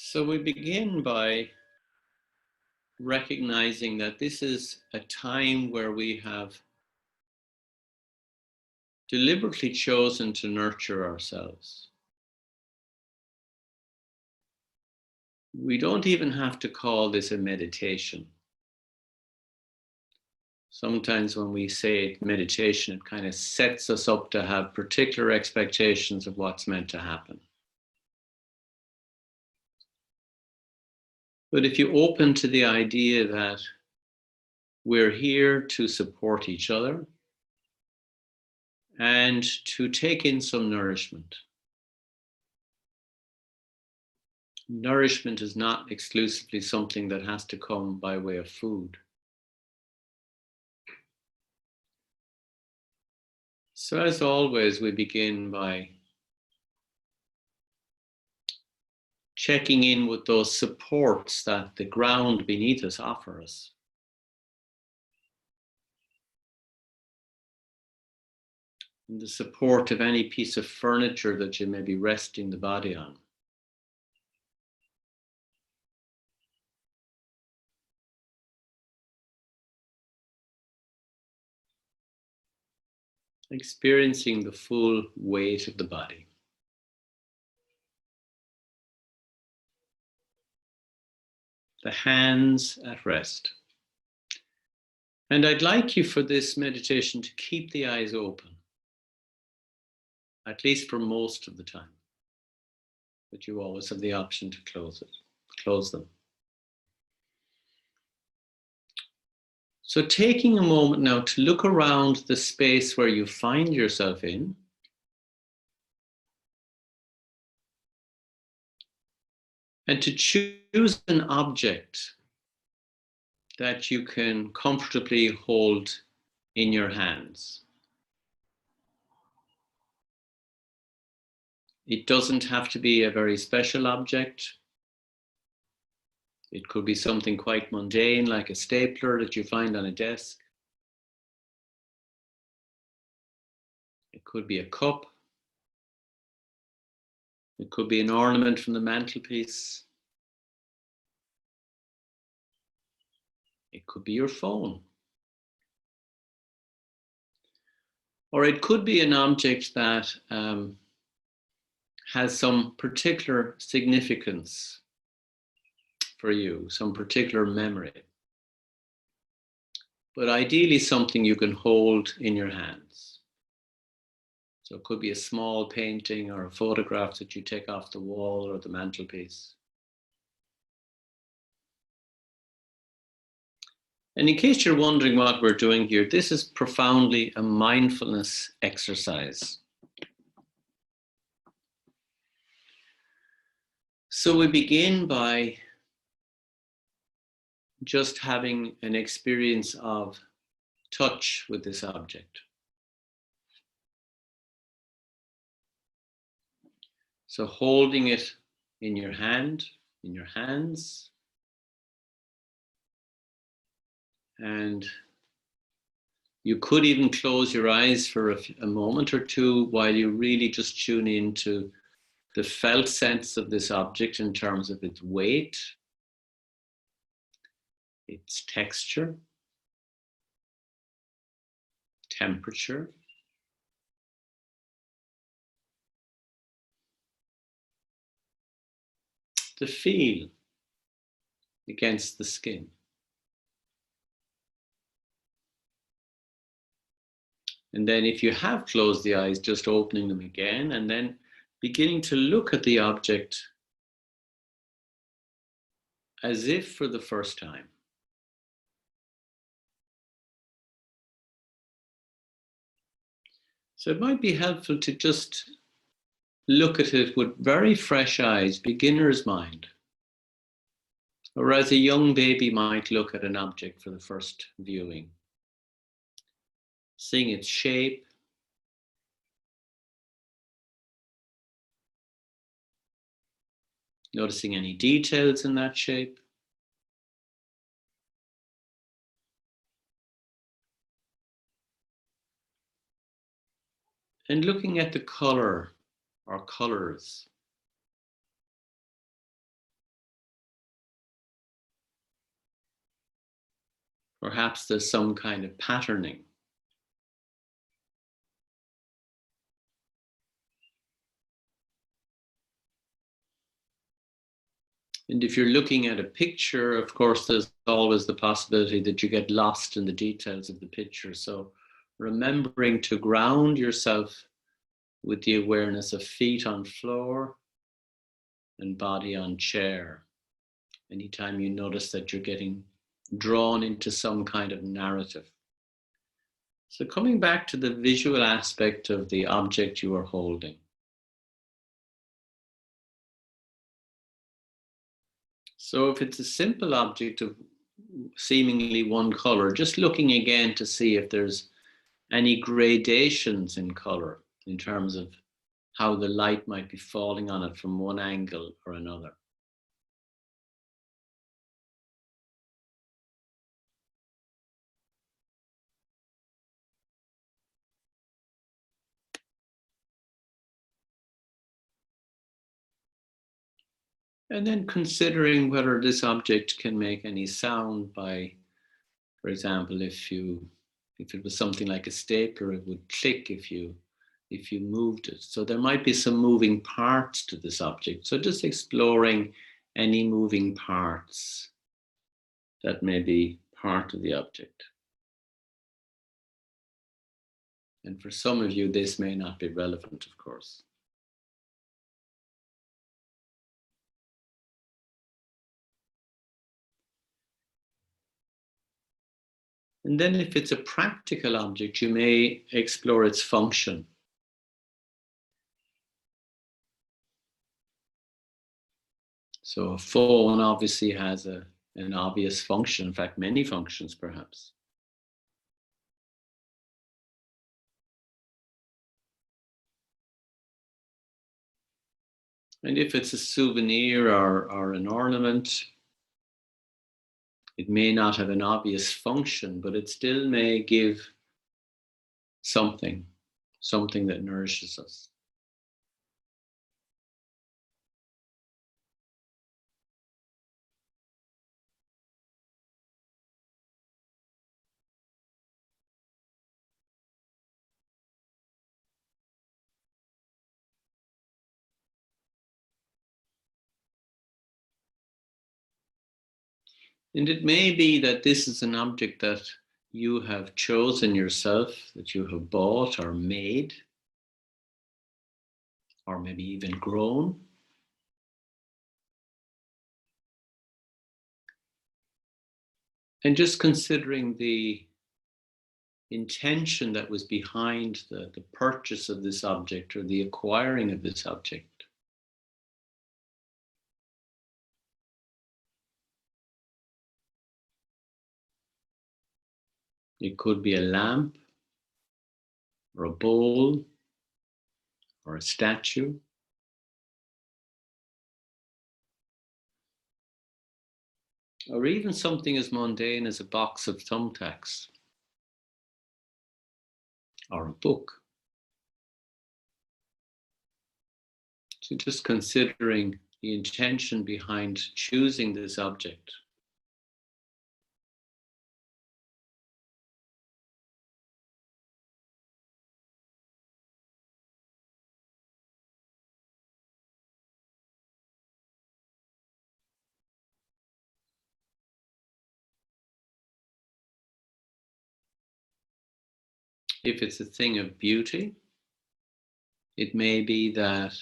So we begin by recognizing that this is a time where we have deliberately chosen to nurture ourselves. We don't even have to call this a meditation. Sometimes when we say meditation, it kind of sets us up to have particular expectations of what's meant to happen. But if you open to the idea that we're here to support each other and to take in some nourishment. Nourishment is not exclusively something that has to come by way of food. So as always, we begin by checking in with those supports that the ground beneath us offers us. And the support of any piece of furniture that you may be resting the body on. Experiencing the full weight of the body. The hands at rest. And I'd like you for this meditation to keep the eyes open, at least for most of the time. But you always have the option to close them. So taking a moment now to look around the space where you find yourself in. And to choose an object that you can comfortably hold in your hands. It doesn't have to be a very special object. It could be something quite mundane, like a stapler that you find on a desk. It could be a cup. It could be an ornament from the mantelpiece. It could be your phone. Or it could be an object that has some particular significance for you, some particular memory. But ideally something you can hold in your hands. So it could be a small painting or a photograph that you take off the wall or the mantelpiece. And in case you're wondering what we're doing here, this is profoundly a mindfulness exercise. So we begin by just having an experience of touch with this object. So holding it in your hand, in your hands, and you could even close your eyes for a moment or two while you really just tune into the felt sense of this object in terms of its weight, its texture, temperature, the feel against the skin. And then if you have closed the eyes, just opening them again and then beginning to look at the object as if for the first time. So it might be helpful to just look at it with very fresh eyes, beginner's mind. Or as a young baby might look at an object for the first viewing. Seeing its shape, noticing any details in that shape. And looking at the color or colors. Perhaps there's some kind of patterning. And if you're looking at a picture, of course, there's always the possibility that you get lost in the details of the picture. So remembering to ground yourself with the awareness of feet on floor and body on chair. Anytime you notice that you're getting drawn into some kind of narrative. So coming back to the visual aspect of the object you are holding. So if it's a simple object of seemingly one color, just looking again to see if there's any gradations in color in terms of how the light might be falling on it from one angle or another. And then considering whether this object can make any sound by, for example, if it was something like a stapler, it would click if you moved it. So there might be some moving parts to this object. So just exploring any moving parts that may be part of the object. And for some of you, this may not be relevant, of course. And then if it's a practical object, you may explore its function. So a phone obviously has an obvious function, in fact, many functions perhaps. And if it's a souvenir or an ornament, it may not have an obvious function, but it still may give something that nourishes us. And it may be that this is an object that you have chosen yourself, that you have bought or made, or maybe even grown. And just considering the intention that was behind the purchase of this object or the acquiring of this object. It could be a lamp or a bowl or a statue. Or even something as mundane as a box of thumbtacks or a book. So just considering the intention behind choosing this object. If it's a thing of beauty, it may be that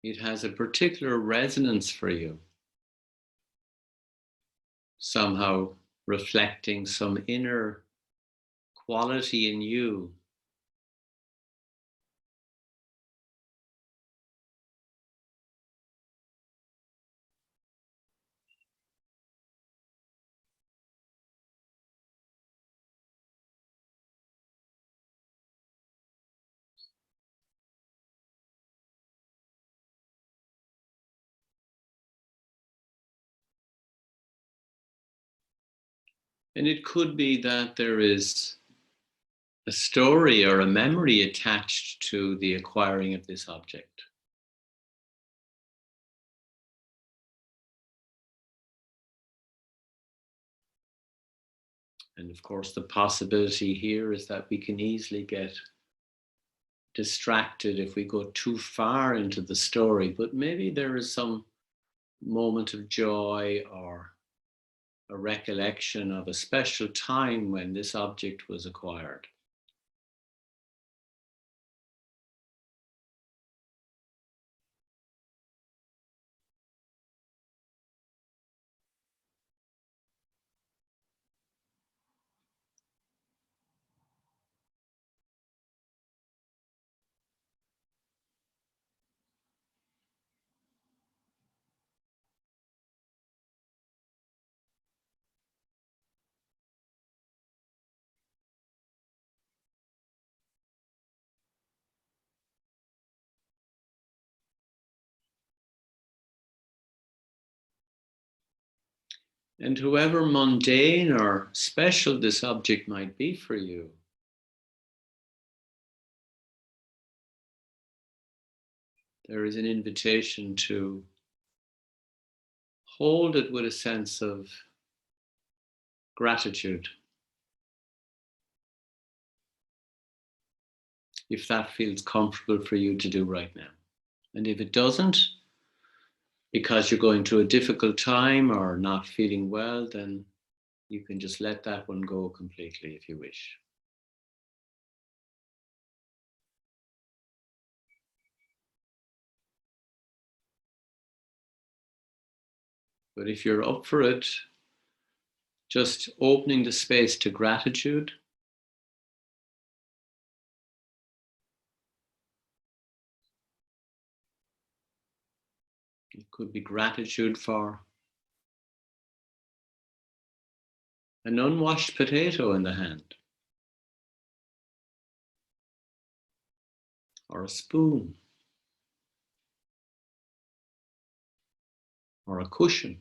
it has a particular resonance for you, somehow reflecting some inner quality in you. And it could be that there is a story or a memory attached to the acquiring of this object. And of course, the possibility here is that we can easily get distracted if we go too far into the story, but maybe there is some moment of joy or a recollection of a special time when this object was acquired. And however mundane or special this object might be for you, there is an invitation to hold it with a sense of gratitude, if that feels comfortable for you to do right now. And if it doesn't, because you're going through a difficult time or not feeling well, then you can just let that one go completely if you wish. But if you're up for it, just opening the space to gratitude. It could be gratitude for an unwashed potato in the hand, or a spoon, or a cushion.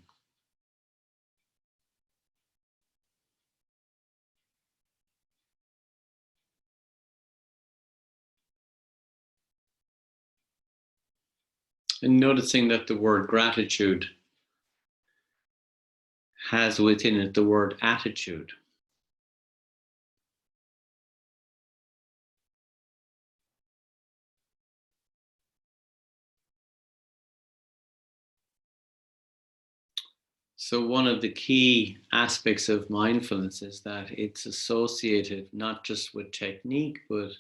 And noticing that the word gratitude has within it the word attitude. So one of the key aspects of mindfulness is that it's associated not just with technique, but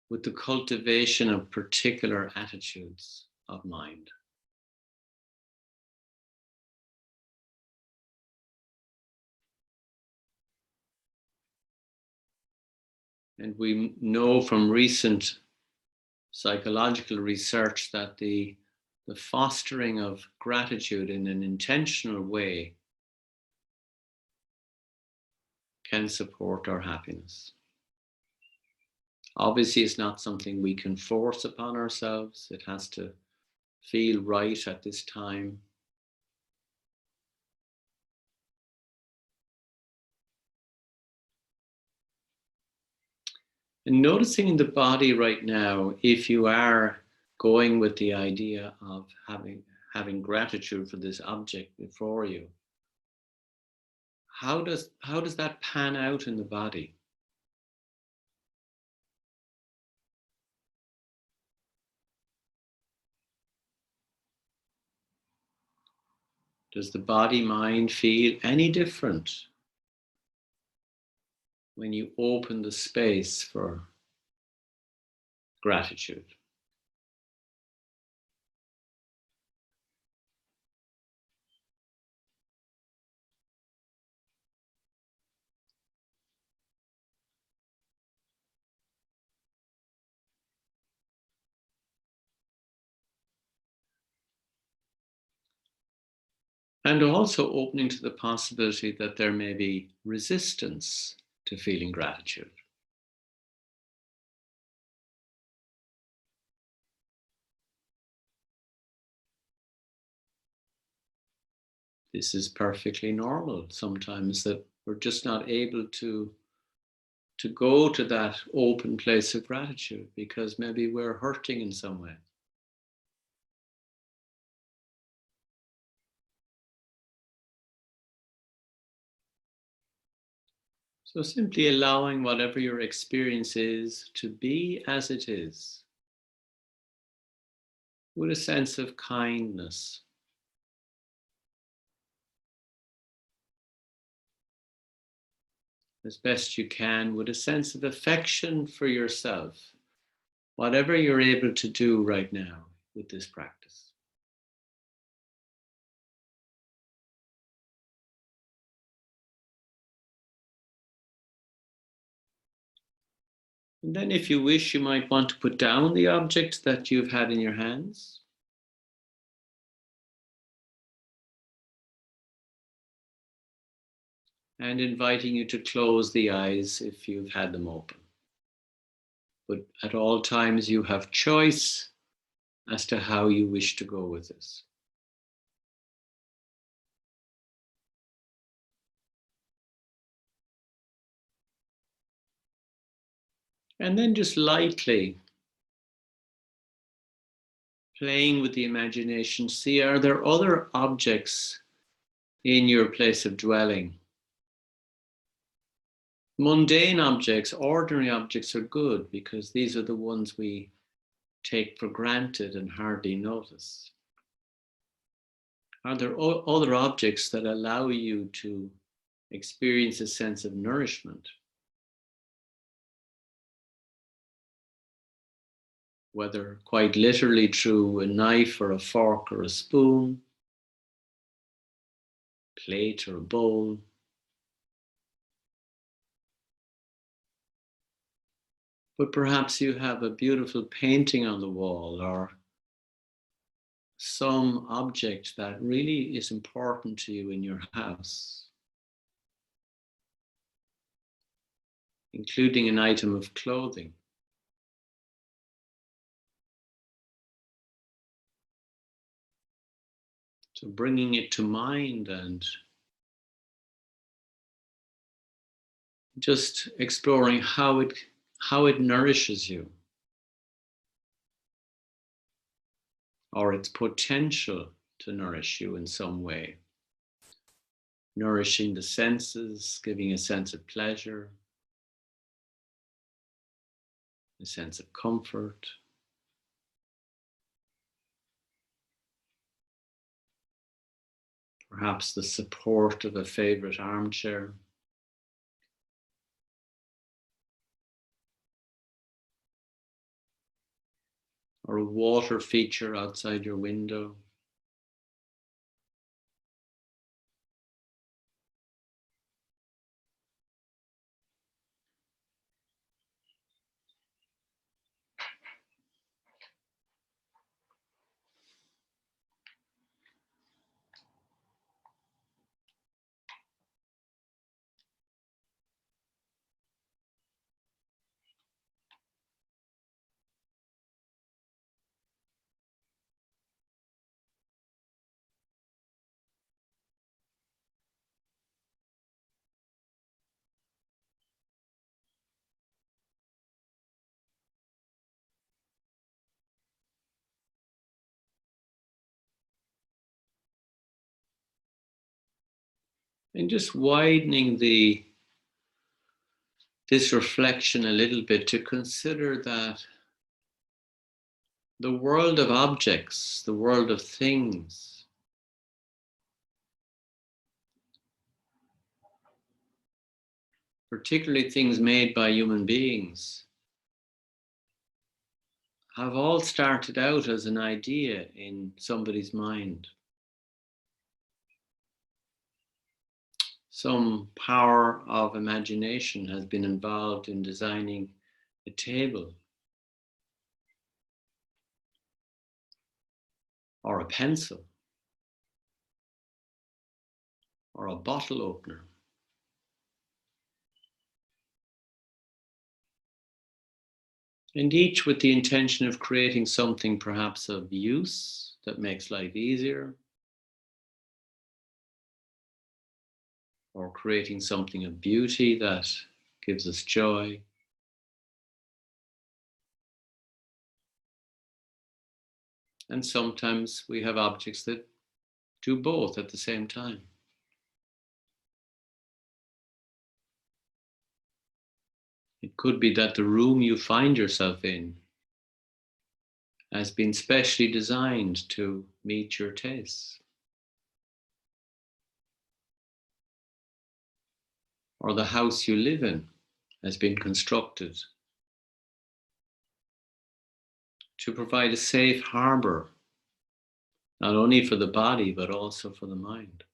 with the cultivation of particular attitudes of mind. And we know from recent psychological research that the fostering of gratitude in an intentional way can support our happiness. Obviously, it's not something we can force upon ourselves. It has to feel right at this time. And noticing in the body right now, if you are going with the idea of having gratitude for this object before you, how does that pan out in the body? Does the body mind feel any different when you open the space for gratitude? And also opening to the possibility that there may be resistance to feeling gratitude. This is perfectly normal sometimes, that we're just not able to go to that open place of gratitude because maybe we're hurting in some way. So simply allowing whatever your experience is to be as it is, with a sense of kindness. As best you can, with a sense of affection for yourself, whatever you're able to do right now with this practice. And then if you wish, you might want to put down the object that you've had in your hands. And inviting you to close the eyes if you've had them open. But at all times you have choice as to how you wish to go with this. And then just lightly playing with the imagination, see, are there other objects in your place of dwelling? Mundane objects, ordinary objects are good because these are the ones we take for granted and hardly notice. Are there other objects that allow you to experience a sense of nourishment? Whether quite literally through a knife or a fork or a spoon, plate or a bowl. But perhaps you have a beautiful painting on the wall or some object that really is important to you in your house, including an item of clothing. So bringing it to mind and just exploring how it nourishes you, or its potential to nourish you in some way. Nourishing the senses, giving a sense of pleasure, a sense of comfort. Perhaps the support of a favorite armchair. Or a water feature outside your window. And just widening this reflection a little bit to consider that the world of objects, the world of things, particularly things made by human beings, have all started out as an idea in somebody's mind. Some power of imagination has been involved in designing a table or a pencil or a bottle opener. And each with the intention of creating something perhaps of use that makes life easier, or creating something of beauty that gives us joy. And sometimes we have objects that do both at the same time. It could be that the room you find yourself in has been specially designed to meet your tastes. Or the house you live in has been constructed to provide a safe harbor, not only for the body, but also for the mind.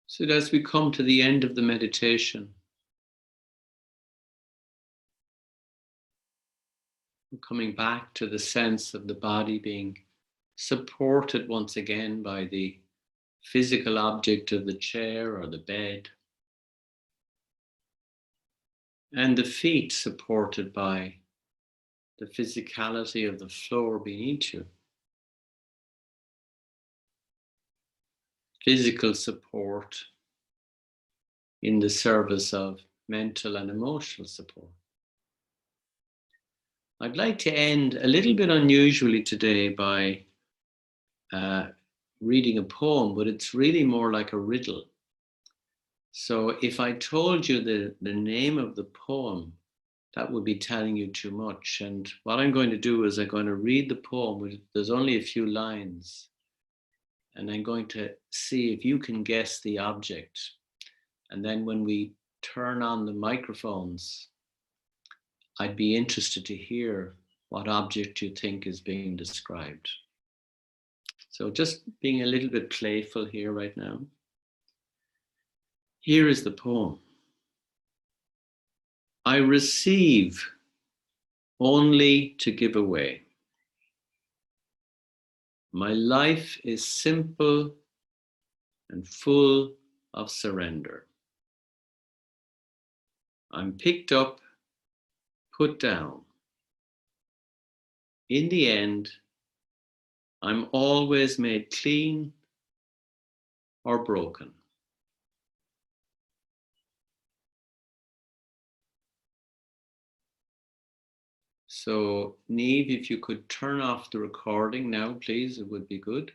So as we come to the end of the meditation, we're coming back to the sense of the body being supported once again by the physical object of the chair or the bed, and the feet supported by the physicality of the floor beneath you. Physical support in the service of mental and emotional support. I'd like to end a little bit unusually today by reading a poem, but it's really more like a riddle. So if I told you the name of the poem, that would be telling you too much. And what I'm going to do is I'm going to read the poem. There's only a few lines. And I'm going to see if you can guess the object. And then when we turn on the microphones, I'd be interested to hear what object you think is being described. So just being a little bit playful here right now. Here is the poem. I receive only to give away. My life is simple and full of surrender. I'm picked up, put down. In the end, I'm always made clean or broken. So, Niamh, if you could turn off the recording now, please, it would be good.